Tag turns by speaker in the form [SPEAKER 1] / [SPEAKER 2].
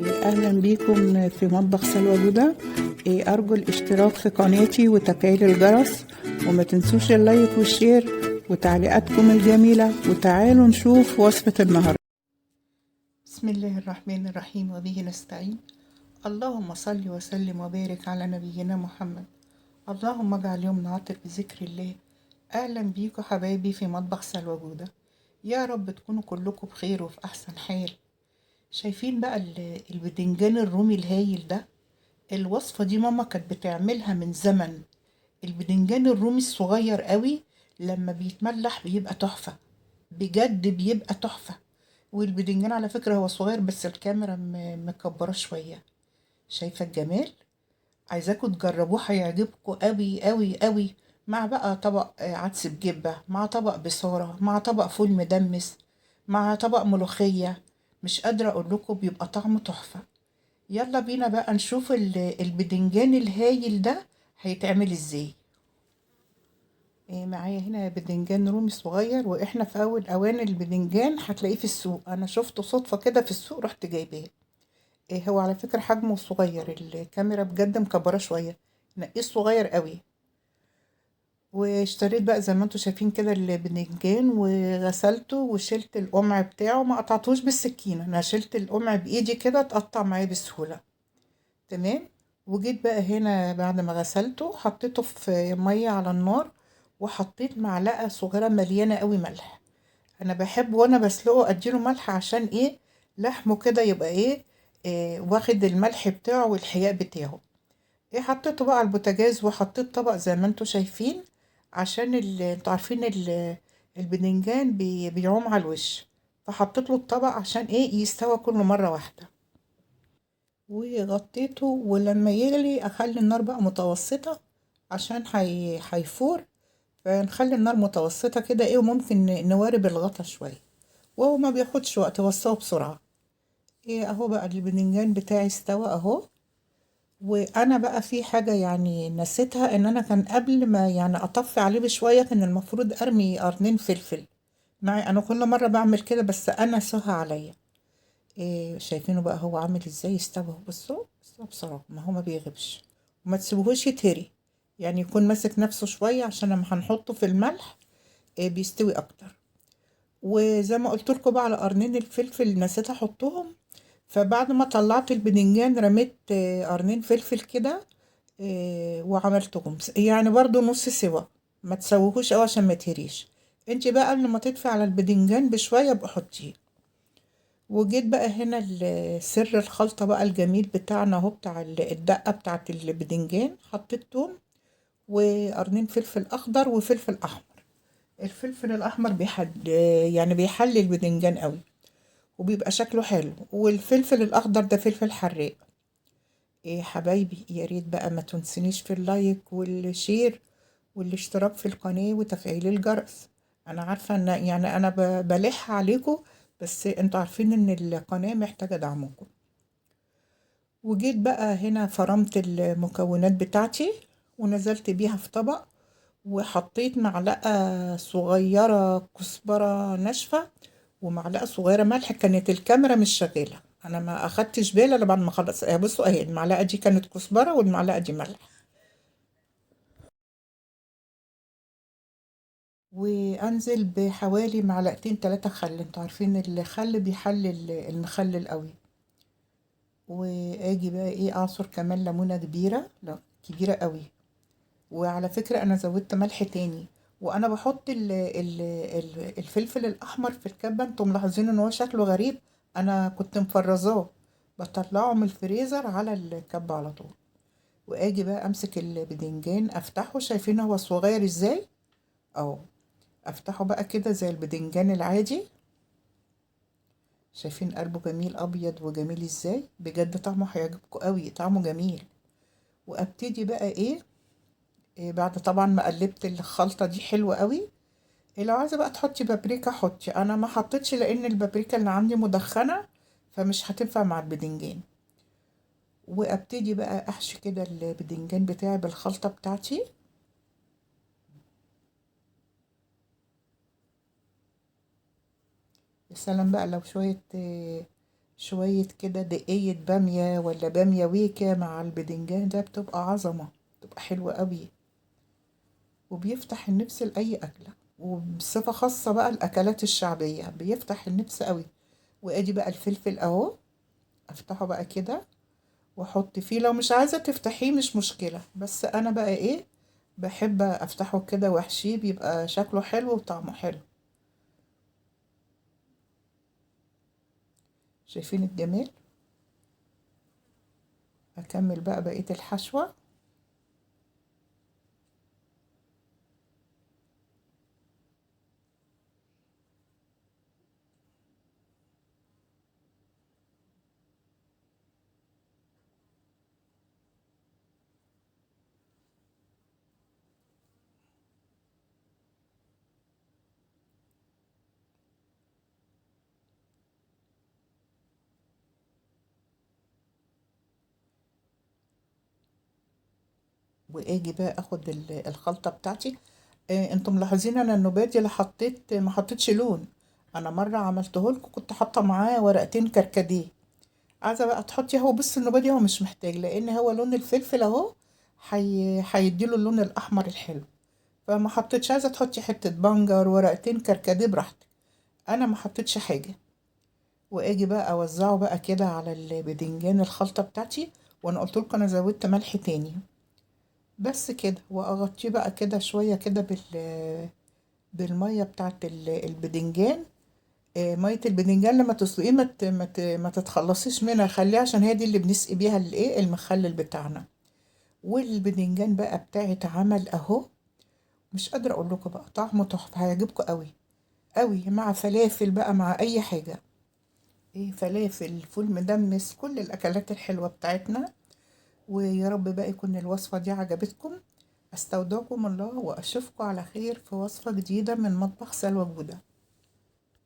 [SPEAKER 1] أهلا بيكم في مطبخ سلوى جودة. أرجو الاشتراك في قناتي وتفعيل الجرس، وما تنسوش اللايك والشير وتعليقاتكم الجميلة. وتعالوا نشوف وصفة النهاردة. بسم الله الرحمن الرحيم، وبه نستعين. اللهم صل وسلم وبارك على نبينا محمد. اللهم اجعل يومنا عاطر بذكر الله. أهلا بيكم حبايبي في مطبخ سلوى جودة. يا رب تكونوا كلكم بخير وفي أحسن حال. شايفين بقى البدنجان الرومي الهايل ده؟ الوصفة دي ماما كانت بتعملها من زمن. البدنجان الرومي الصغير قوي لما بيتملح بيبقى تحفة، بجد بيبقى تحفة. والبدنجان على فكرة هو صغير بس الكاميرا مكبرة شوية. شايفة الجمال؟ عايزاكم تجربوه، هيعجبكم قوي قوي قوي. مع بقى طبق عدس بجبة، مع طبق بصارة، مع طبق فول مدمس، مع طبق ملوخية. مش قادرة اقول لكم بيبقى طعمه تحفة. يلا بينا بقى نشوف البدنجان الهايل ده هيتعمل ازاي. معايا هنا بدنجان رومي صغير، واحنا في اول اوان البدنجان هتلاقيه في السوق. انا شفته صدفة كده في السوق رحت جايباه. هو على فكرة حجمه صغير، الكاميرا بجد مكبرة شوية. نقيه صغير قوي. واشتريت بقى زي ما انتوا شايفين كده البدنجان، وغسلته وشلت القمع بتاعه، ما قطعتوش بالسكينة، انا شلت القمع بايدي كده اتقطع معايا بسهولة. تمام. وجيت بقى هنا بعد ما غسلته حطيته في مية على النار، وحطيت معلقة صغيرة مليانة قوي ملح. انا بحب وانا بسلقه اديله ملح، عشان ايه؟ لحمه كده يبقى ايه، واخد الملح بتاعه والحياء بتاعه. ايه، حطيته بقى على البوتاجاز وحطيت طبق زي ما انتوا شايفين، عشان انتوا عارفين البدنجان بيعوم على الوش. فحطيت له الطبق عشان ايه، يستوى كله مرة واحدة. وغطيته، ولما يغلي اخلي النار بقى متوسطة عشان هيفور. فنخلي النار متوسطة كده ايه، وممكن نوارب الغطا شوية، وهو ما بياخدش وقت، وسعه بسرعة. ايه اهو بقى البدنجان بتاعي استوى اهو. وانا بقى في حاجة يعني نسيتها، ان انا كان قبل ما يعني اطفي عليه بشوية كان المفروض ارمي قرنين فلفل معي. انا كل مرة بعمل كده بس انا سهى عليا. إيه، شايفينه بقى هو عامل ازاي؟ استوى، بصوا استوى بسرعة، ما هو ما بيغيبش. وما تسيبوهوش يتهري، يعني يكون ماسك نفسه شوية، عشان لما هنحطه في الملح إيه بيستوي اكتر. وزي ما قلت لكم بقى على قرنين الفلفل نسيت احطهم. فبعد ما طلعت البدنجان رميت قرنين فلفل كده. وعملتهم يعني برضو نص سوا. ما تسويهوش قوي عشان ما يتهريش. انت بقى قبل ما تدفي على البدنجان بشويه بقى حطيه. وجيت بقى هنا سر الخلطة بقى الجميل بتاعنا اهو، بتاع الدقة بتاعت البدنجان. حطيت توم وقرنين فلفل أخضر وفلفل أحمر. الفلفل الأحمر يعني بيحلي البدنجان قوي، وبيبقى شكله حلو. والفلفل الأخضر ده فلفل حراق. إيه حبايبي، يا ريت بقى ما تنسونيش في اللايك والشير والاشتراك في القناة وتفعيل الجرس. انا عارفة ان يعني انا بلح عليكم، بس انتوا عارفين ان القناة محتاجة دعمكم. وجيت بقى هنا فرمت المكونات بتاعتي ونزلت بيها في طبق، وحطيت معلقة صغيرة كزبرة ناشفة ومعلقة صغيرة ملح. كانت الكاميرا مش شغالة، انا ما اخدتش بالي الا بعد ما خلص. بصوا اهي، المعلقة دي كانت كزبرة والمعلقة دي ملح. وانزل بحوالي معلقتين 3 خل. انتوا عارفين الخل بيحلل المخلل قوي. واجي بقى ايه، اعصر كمان ليمونة كبيرة، لا كبيرة قوي. وعلى فكرة انا زودت ملح تاني. وانا بحط الفلفل الاحمر في الكبة، انتوا ملاحظين ان هو شكله غريب؟ انا كنت مفرزاه، بطلعه من الفريزر على الكبة على طول. واجي بقى امسك البدنجان افتحه، شايفين هو صغير ازاي؟ اهو. افتحه بقى كده زي البدنجان العادي. شايفين قلبه جميل ابيض وجميل ازاي؟ بجد طعمه هيعجبكم قوي، طعمه جميل. وابتدي بقى ايه، بعد طبعا ما قلبت الخلطة دي حلوة قوي. لو عايزة بقى تحطي بابريكا حطي، انا ما حطيتش لان البابريكا اللي عندي مدخنة، فمش هتنفع مع البدنجان. وابتدي بقى احشي كده البدنجان بتاعي بالخلطة بتاعتي. يا سلام بقى لو شوية شوية كده دقية بامية ولا بامية ويكا مع البدنجان ده بتبقى عظمة، بتبقى حلوة قوي، وبيفتح النفس لأي أكلة، وبصفة خاصة بقى الأكلات الشعبية بيفتح النفس قوي. وادي بقى الفلفل اهو، افتحه بقى كده واحط فيه، لو مش عايزة تفتحيه مش مشكلة، بس انا بقى ايه، بحب افتحه كده واحشيه، بيبقى شكله حلو وطعمه حلو. شايفين الجمال؟ اكمل بقى بقية الحشوة. واجي بقى اخد الخلطة بتاعتي. انتم ملاحظين انا النوباتي اللي حطيت ما حطيتش لون. انا مرة عملته لكم كنت حاطة معاه ورقتين كركديه. عايزة بقى تحطي، هو بص النوباتي هو مش محتاج، لان هو لون الفلفل اهو هيديله اللون الاحمر الحلو. فما حطيتش، عايزة تحطي حتة بنجر ورقتين كركديه براحتك، انا ما حطيتش حاجة. واجي بقى اوزعه بقى كده على البدنجان الخلطة بتاعتي. وانا قلت لكم انا زودت ملح تاني. بس كده، واغطيه بقى كده شوية كده بالمية بتاعت البدنجان. مية البدنجان لما تسلقيه ما تتخلصيش منها، خليها عشان هي دي اللي بنسقي بيها الايه المخلل بتاعنا. والبدنجان بقى بتاعي اتعمل اهو. مش قادرة اقول لكم بقى طعمه تحفة، هيعجبكم قوي قوي، مع فلافل بقى، مع اي حاجة. ايه، فلافل، فول مدمس، كل الاكلات الحلوة بتاعتنا. ويا رب بقى يكون الوصفة دي عجبتكم. استودعكم الله واشوفكم على خير في وصفة جديدة من مطبخ سلوى جودة.